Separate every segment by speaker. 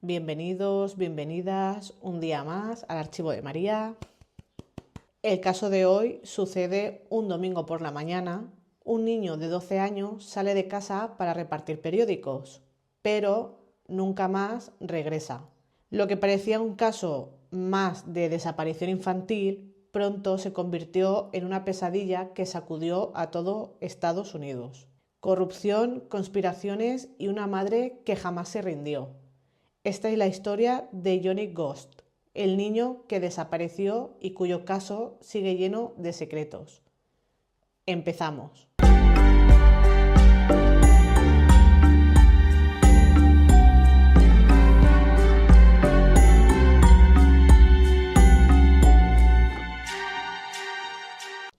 Speaker 1: Bienvenidos, bienvenidas un día más al Archivo de María. El caso de hoy sucede un domingo por la mañana. Un niño de 12 años sale de casa para repartir periódicos, pero nunca más regresa. Lo que parecía un caso más de desaparición infantil, pronto se convirtió en una pesadilla que sacudió a todo Estados Unidos. Corrupción, conspiraciones y una madre que jamás se rindió. Esta es la historia de Johnny Ghost, el niño que desapareció y cuyo caso sigue lleno de secretos. Empezamos.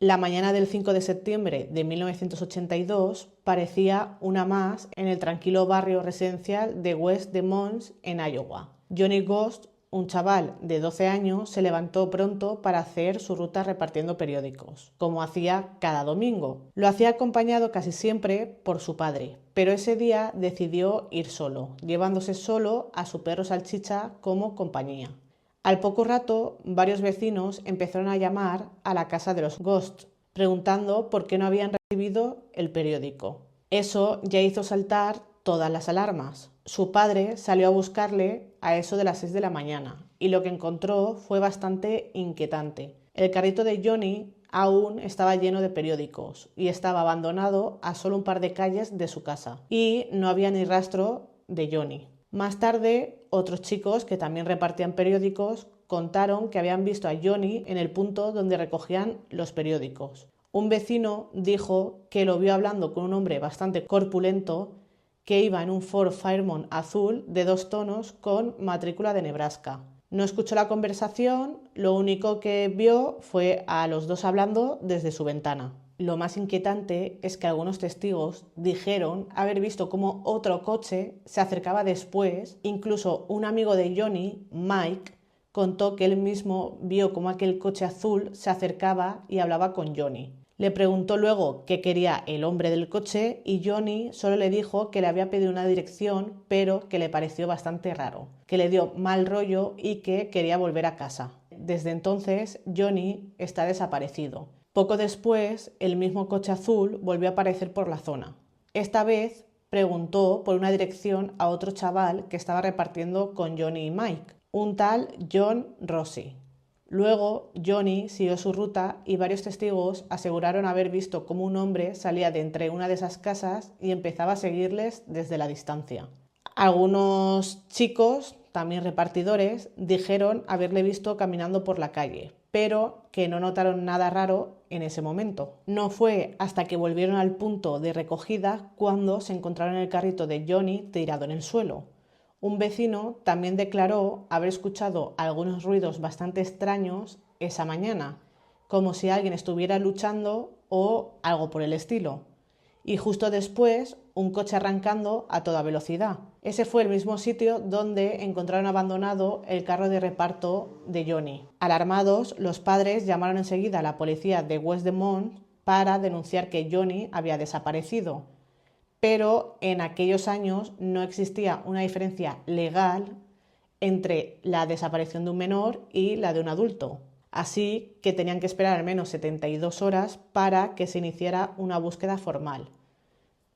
Speaker 1: La mañana del 5 de septiembre de 1982 parecía una más en el tranquilo barrio residencial de West Des Moines, en Iowa. Johnny Ghost, un chaval de 12 años, se levantó pronto para hacer su ruta repartiendo periódicos, como hacía cada domingo. Lo hacía acompañado casi siempre por su padre, pero ese día decidió ir solo, llevándose solo a su perro Salchicha como compañía. Al poco rato, varios vecinos empezaron a llamar a la casa de los Ghost, preguntando por qué no habían recibido el periódico. Eso ya hizo saltar todas las alarmas. Su padre salió a buscarle a eso de las 6 de la mañana y lo que encontró fue bastante inquietante. El carrito de Johnny aún estaba lleno de periódicos y estaba abandonado a solo un par de calles de su casa y no había ni rastro de Johnny. Más tarde, otros chicos que también repartían periódicos contaron que habían visto a Johnny en el punto donde recogían los periódicos. Un vecino dijo que lo vio hablando con un hombre bastante corpulento que iba en un Ford Fairmont azul de 2 tonos con matrícula de Nebraska. No escuchó la conversación, lo único que vio fue a los dos hablando desde su ventana. Lo más inquietante es que algunos testigos dijeron haber visto cómo otro coche se acercaba después. Incluso un amigo de Johnny, Mike, contó que él mismo vio cómo aquel coche azul se acercaba y hablaba con Johnny. Le preguntó luego qué quería el hombre del coche y Johnny solo le dijo que le había pedido una dirección, pero que le pareció bastante raro, que le dio mal rollo y que quería volver a casa. Desde entonces, Johnny está desaparecido. Poco después, el mismo coche azul volvió a aparecer por la zona. Esta vez preguntó por una dirección a otro chaval que estaba repartiendo con Johnny y Mike, un tal John Rossi. Luego, Johnny siguió su ruta y varios testigos aseguraron haber visto cómo un hombre salía de entre una de esas casas y empezaba a seguirles desde la distancia. Algunos chicos, también repartidores, dijeron haberle visto caminando por la calle, pero que no notaron nada raro en ese momento. No fue hasta que volvieron al punto de recogida cuando se encontraron el carrito de Johnny tirado en el suelo. Un vecino también declaró haber escuchado algunos ruidos bastante extraños esa mañana, como si alguien estuviera luchando o algo por el estilo. Y justo después, un coche arrancando a toda velocidad. Ese fue el mismo sitio donde encontraron abandonado el carro de reparto de Johnny. Alarmados, los padres llamaron enseguida a la policía de West Des Moines para denunciar que Johnny había desaparecido. Pero en aquellos años no existía una diferencia legal entre la desaparición de un menor y la de un adulto. Así que tenían que esperar al menos 72 horas para que se iniciara una búsqueda formal.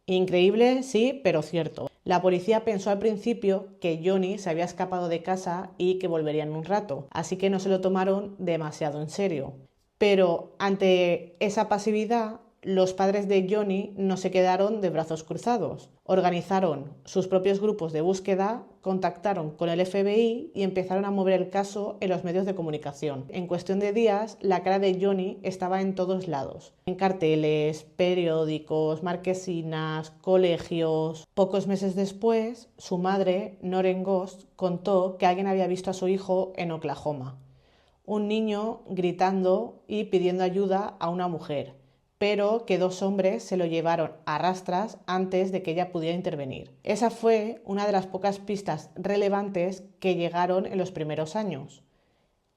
Speaker 1: Increíble, sí, pero cierto. La policía pensó al principio que Johnny se había escapado de casa y que volvería en un rato, así que no se lo tomaron demasiado en serio. Pero ante esa pasividad, los padres de Johnny no se quedaron de brazos cruzados. Organizaron sus propios grupos de búsqueda, contactaron con el FBI y empezaron a mover el caso en los medios de comunicación. En cuestión de días, la cara de Johnny estaba en todos lados. En carteles, periódicos, marquesinas, colegios. Pocos meses después, su madre, Noreen Ghost, contó que alguien había visto a su hijo en Oklahoma. Un niño gritando y pidiendo ayuda a una mujer, pero que 2 hombres se lo llevaron a rastras antes de que ella pudiera intervenir. Esa fue una de las pocas pistas relevantes que llegaron en los primeros años.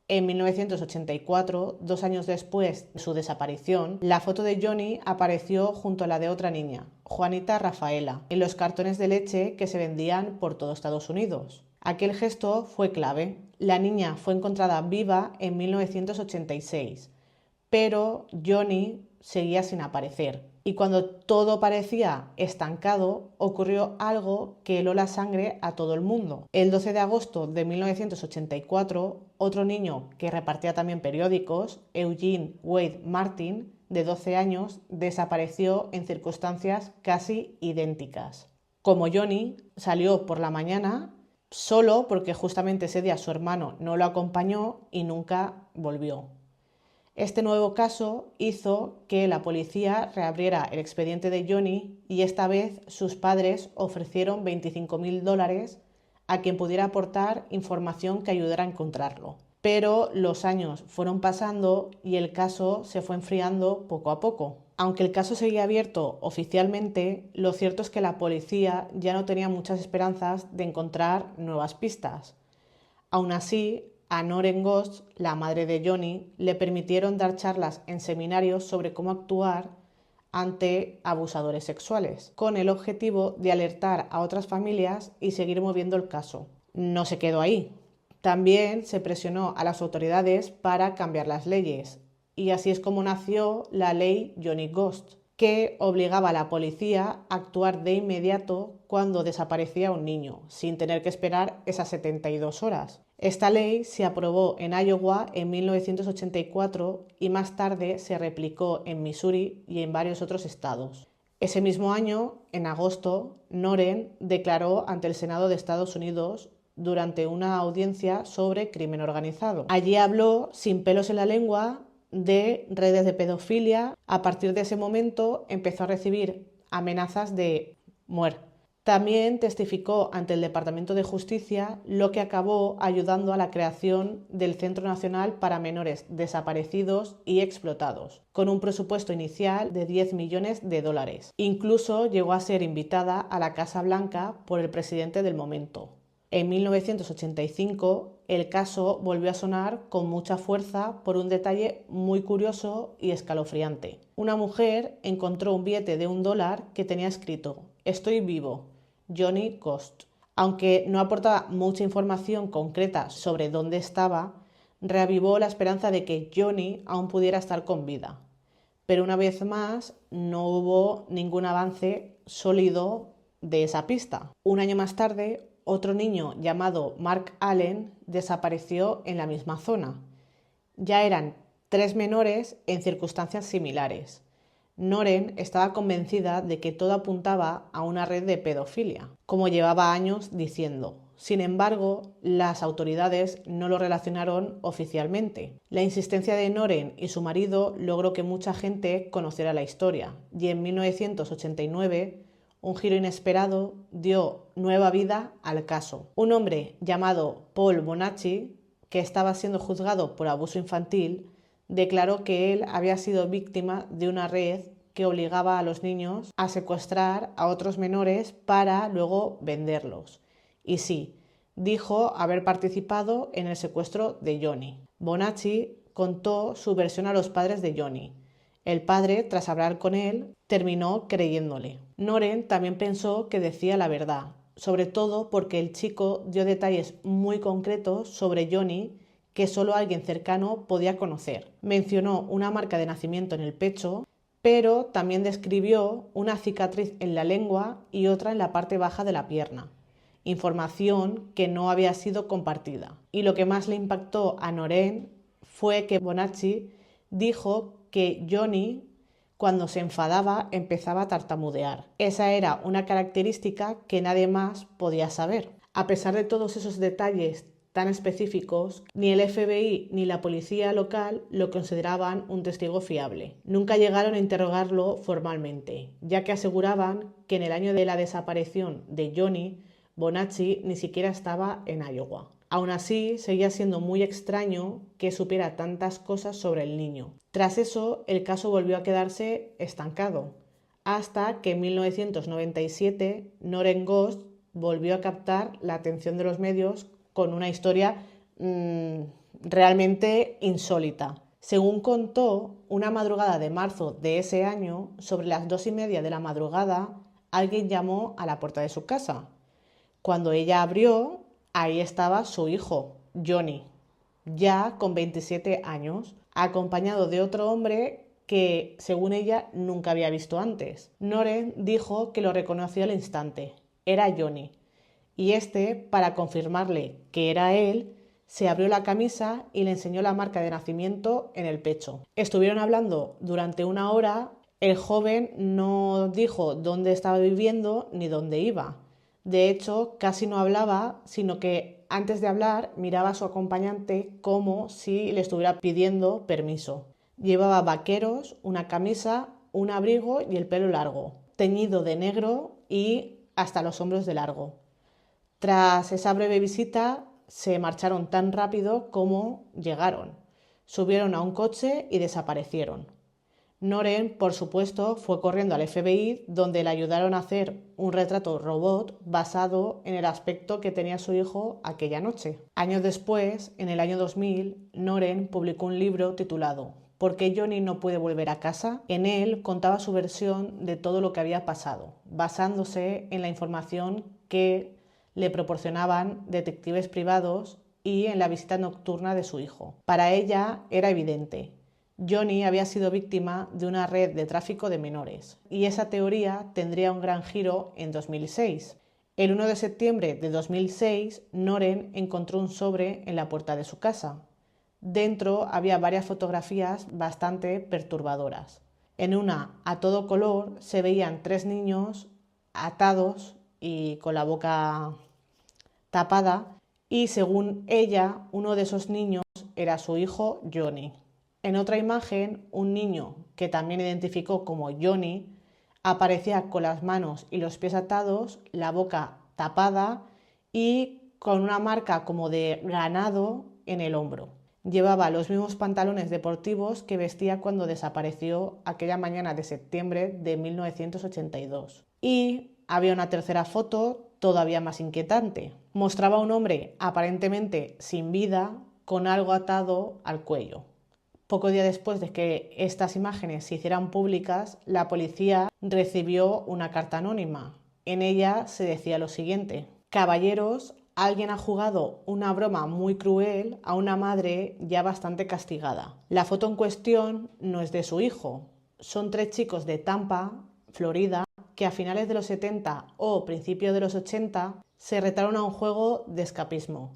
Speaker 1: En 1984, 2 años después de su desaparición, la foto de Johnny apareció junto a la de otra niña, Juanita Rafaela, en los cartones de leche que se vendían por todo Estados Unidos. Aquel gesto fue clave. La niña fue encontrada viva en 1986, pero Johnny seguía sin aparecer. Y cuando todo parecía estancado, ocurrió algo que heló la sangre a todo el mundo. El 12 de agosto de 1984, otro niño que repartía también periódicos, Eugene Wade Martin, de 12 años, desapareció en circunstancias casi idénticas. Como Johnny, salió por la mañana solo porque justamente ese día su hermano no lo acompañó y nunca volvió. Este nuevo caso hizo que la policía reabriera el expediente de Johnny y esta vez sus padres ofrecieron $25.000 a quien pudiera aportar información que ayudara a encontrarlo. Pero los años fueron pasando y el caso se fue enfriando poco a poco. Aunque el caso seguía abierto oficialmente, lo cierto es que la policía ya no tenía muchas esperanzas de encontrar nuevas pistas. Aún así, a Noreen Ghost, la madre de Johnny, le permitieron dar charlas en seminarios sobre cómo actuar ante abusadores sexuales, con el objetivo de alertar a otras familias y seguir moviendo el caso. No se quedó ahí. También se presionó a las autoridades para cambiar las leyes, y así es como nació la ley Johnny Ghost, que obligaba a la policía a actuar de inmediato cuando desaparecía un niño, sin tener que esperar esas 72 horas. Esta ley se aprobó en Iowa en 1984 y más tarde se replicó en Missouri y en varios otros estados. Ese mismo año, en agosto, Noreen declaró ante el Senado de Estados Unidos durante una audiencia sobre crimen organizado. Allí habló sin pelos en la lengua de redes de pedofilia. A partir de ese momento empezó a recibir amenazas de muerte. También testificó ante el Departamento de Justicia, lo que acabó ayudando a la creación del Centro Nacional para Menores Desaparecidos y Explotados, con un presupuesto inicial de $10 millones. Incluso llegó a ser invitada a la Casa Blanca por el presidente del momento. En 1985, el caso volvió a sonar con mucha fuerza por un detalle muy curioso y escalofriante. Una mujer encontró un billete de $1 que tenía escrito «Estoy vivo, Johnny Ghost». Aunque no aportaba mucha información concreta sobre dónde estaba, reavivó la esperanza de que Johnny aún pudiera estar con vida. Pero una vez más, no hubo ningún avance sólido de esa pista. Un año más tarde, otro niño llamado Mark Allen desapareció en la misma zona. Ya eran 3 menores en circunstancias similares. Noreen estaba convencida de que todo apuntaba a una red de pedofilia, como llevaba años diciendo. Sin embargo, las autoridades no lo relacionaron oficialmente. La insistencia de Noreen y su marido logró que mucha gente conociera la historia, y en 1989 un giro inesperado dio nueva vida al caso. Un hombre llamado Paul Bonacci, que estaba siendo juzgado por abuso infantil, declaró que él había sido víctima de una red que obligaba a los niños a secuestrar a otros menores para luego venderlos. Y sí, dijo haber participado en el secuestro de Johnny. Bonacci contó su versión a los padres de Johnny. El padre, tras hablar con él, terminó creyéndole. Noreen también pensó que decía la verdad, sobre todo porque el chico dio detalles muy concretos sobre Johnny que solo alguien cercano podía conocer. Mencionó una marca de nacimiento en el pecho, pero también describió una cicatriz en la lengua y otra en la parte baja de la pierna, información que no había sido compartida. Y lo que más le impactó a Noreen fue que Bonacci dijo que Johnny, cuando se enfadaba, empezaba a tartamudear. Esa era una característica que nadie más podía saber. A pesar de todos esos detalles tan específicos, ni el FBI ni la policía local lo consideraban un testigo fiable. Nunca llegaron a interrogarlo formalmente, ya que aseguraban que en el año de la desaparición de Johnny, Bonacci ni siquiera estaba en Iowa. Aún así, seguía siendo muy extraño que supiera tantas cosas sobre el niño. Tras eso, el caso volvió a quedarse estancado, hasta que en 1997 Noreen Ghost volvió a captar la atención de los medios con una historia realmente insólita. Según contó, una madrugada de marzo de ese año, sobre las 2:30 de la madrugada, alguien llamó a la puerta de su casa. Cuando ella abrió, ahí estaba su hijo, Johnny, ya con 27 años, acompañado de otro hombre que, según ella, nunca había visto antes. Noren dijo que lo reconoció al instante. Era Johnny. Y este, para confirmarle que era él, se abrió la camisa y le enseñó la marca de nacimiento en el pecho. Estuvieron hablando durante 1 hora. El joven no dijo dónde estaba viviendo ni dónde iba. De hecho, casi no hablaba, sino que antes de hablar miraba a su acompañante como si le estuviera pidiendo permiso. Llevaba vaqueros, una camisa, un abrigo y el pelo largo, teñido de negro y hasta los hombros de largo. Tras esa breve visita, se marcharon tan rápido como llegaron. Subieron a un coche y desaparecieron. Noren, por supuesto, fue corriendo al FBI, donde le ayudaron a hacer un retrato robot basado en el aspecto que tenía su hijo aquella noche. Años después, en el año 2000, Noren publicó un libro titulado ¿Por qué Johnny no puede volver a casa? En él contaba su versión de todo lo que había pasado, basándose en la información que le proporcionaban detectives privados y en la visita nocturna de su hijo. Para ella era evidente. Johnny había sido víctima de una red de tráfico de menores y esa teoría tendría un gran giro en 2006. El 1 de septiembre de 2006, Noren encontró un sobre en la puerta de su casa. Dentro había varias fotografías bastante perturbadoras. En una, a todo color, se veían 3 niños atados y con la boca tapada y, según ella, uno de esos niños era su hijo Johnny. En otra imagen, un niño que también identificó como Johnny aparecía con las manos y los pies atados, la boca tapada y con una marca como de ganado en el hombro. Llevaba los mismos pantalones deportivos que vestía cuando desapareció aquella mañana de septiembre de 1982. Y había una tercera foto todavía más inquietante. Mostraba a un hombre aparentemente sin vida con algo atado al cuello. Poco día después de que estas imágenes se hicieran públicas, la policía recibió una carta anónima. En ella se decía lo siguiente: caballeros, alguien ha jugado una broma muy cruel a una madre ya bastante castigada. La foto en cuestión no es de su hijo. Son 3 chicos de Tampa, Florida, que a finales de los 70 o principios de los 80 se retaron a un juego de escapismo.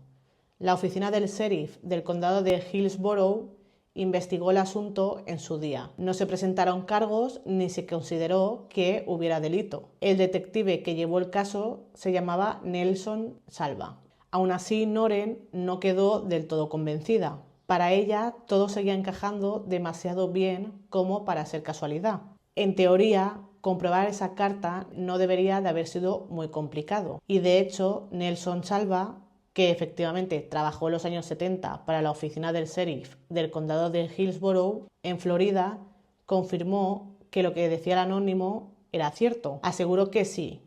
Speaker 1: La oficina del sheriff del condado de Hillsborough investigó el asunto en su día. No se presentaron cargos ni se consideró que hubiera delito. El detective que llevó el caso se llamaba Nelson Salva. Aún así, Noren no quedó del todo convencida. Para ella, todo seguía encajando demasiado bien como para ser casualidad. En teoría, comprobar esa carta no debería de haber sido muy complicado. Y de hecho, Nelson Salva, que efectivamente trabajó en los años 70 para la oficina del sheriff del condado de Hillsborough, en Florida, confirmó que lo que decía el anónimo era cierto. Aseguró que sí,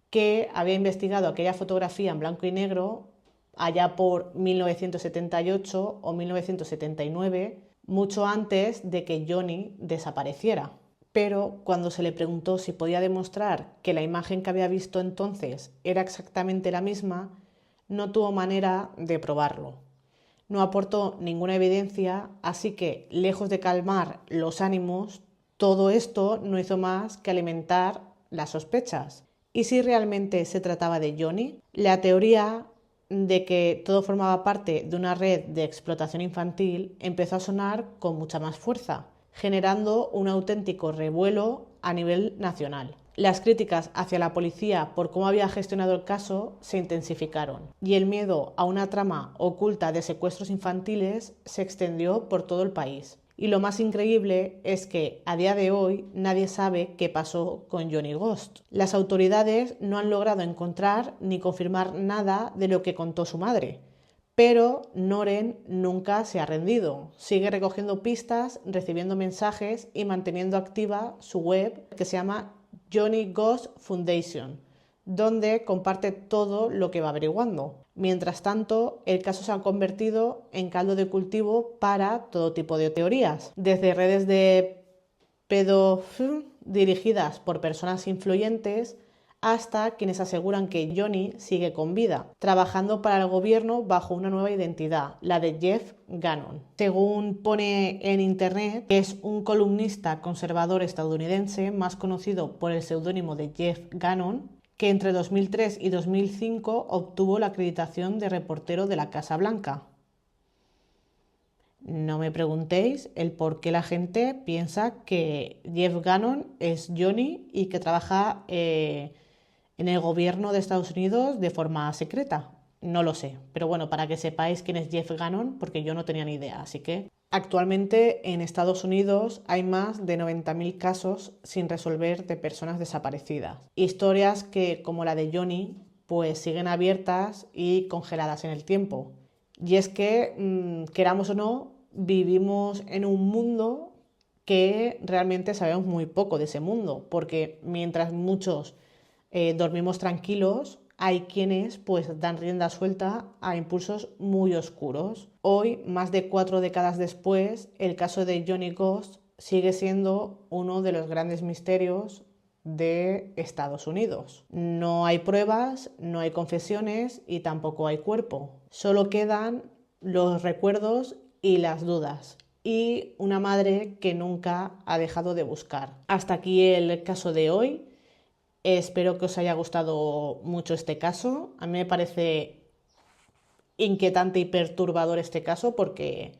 Speaker 1: que había investigado aquella fotografía en blanco y negro allá por 1978 o 1979, mucho antes de que Johnny desapareciera. Pero cuando se le preguntó si podía demostrar que la imagen que había visto entonces era exactamente la misma, no tuvo manera de probarlo. No aportó ninguna evidencia, así que, lejos de calmar los ánimos, todo esto no hizo más que alimentar las sospechas. ¿Y si realmente se trataba de Johnny? La teoría de que todo formaba parte de una red de explotación infantil empezó a sonar con mucha más fuerza, generando un auténtico revuelo a nivel nacional. Las críticas hacia la policía por cómo había gestionado el caso se intensificaron y el miedo a una trama oculta de secuestros infantiles se extendió por todo el país. Y lo más increíble es que a día de hoy nadie sabe qué pasó con Johnny Ghost. Las autoridades no han logrado encontrar ni confirmar nada de lo que contó su madre. Pero Noren nunca se ha rendido. Sigue recogiendo pistas, recibiendo mensajes y manteniendo activa su web que se llama Johnny Ghost Foundation, donde comparte todo lo que va averiguando. Mientras tanto, el caso se ha convertido en caldo de cultivo para todo tipo de teorías, desde redes de pedofilia dirigidas por personas influyentes hasta quienes aseguran que Johnny sigue con vida, trabajando para el gobierno bajo una nueva identidad, la de Jeff Gannon. Según pone en internet, es un columnista conservador estadounidense más conocido por el seudónimo de Jeff Gannon, que entre 2003 y 2005 obtuvo la acreditación de reportero de la Casa Blanca. No me preguntéis el por qué la gente piensa que Jeff Gannon es Johnny y que trabaja en el gobierno de Estados Unidos de forma secreta. No lo sé, pero bueno, para que sepáis quién es Jeff Gannon, porque yo no tenía ni idea, así que... Actualmente en Estados Unidos hay más de 90.000 casos sin resolver de personas desaparecidas. Historias que, como la de Johnny, pues siguen abiertas y congeladas en el tiempo. Y es que, queramos o no, vivimos en un mundo que realmente sabemos muy poco de ese mundo, porque mientras muchos dormimos tranquilos, hay quienes pues dan rienda suelta a impulsos muy oscuros. Hoy, más de 4 décadas después, el caso de Johnny Ghost sigue siendo uno de los grandes misterios de Estados Unidos. No hay pruebas, no hay confesiones y tampoco hay cuerpo. Solo quedan los recuerdos y las dudas. Y una madre que nunca ha dejado de buscar. Hasta aquí el caso de hoy. Espero que os haya gustado mucho este caso. A mí me parece inquietante y perturbador este caso porque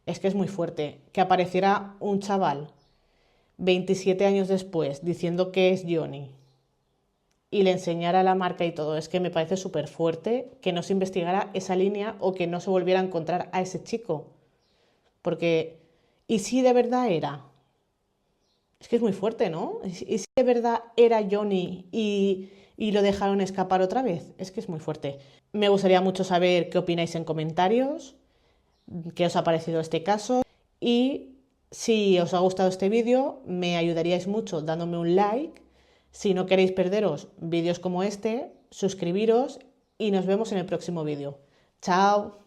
Speaker 1: es que es muy fuerte. Que apareciera un chaval 27 años después diciendo que es Johnny y le enseñara la marca y todo, es que me parece súper fuerte que no se investigara esa línea o que no se volviera a encontrar a ese chico. Porque, ¿y si de verdad era? Es que es muy fuerte, ¿no? ¿Y si de verdad era Johnny y lo dejaron escapar otra vez? Es que es muy fuerte. Me gustaría mucho saber qué opináis en comentarios, qué os ha parecido este caso y si os ha gustado este vídeo me ayudaríais mucho dándome un like. Si no queréis perderos vídeos como este, suscribiros y nos vemos en el próximo vídeo. ¡Chao!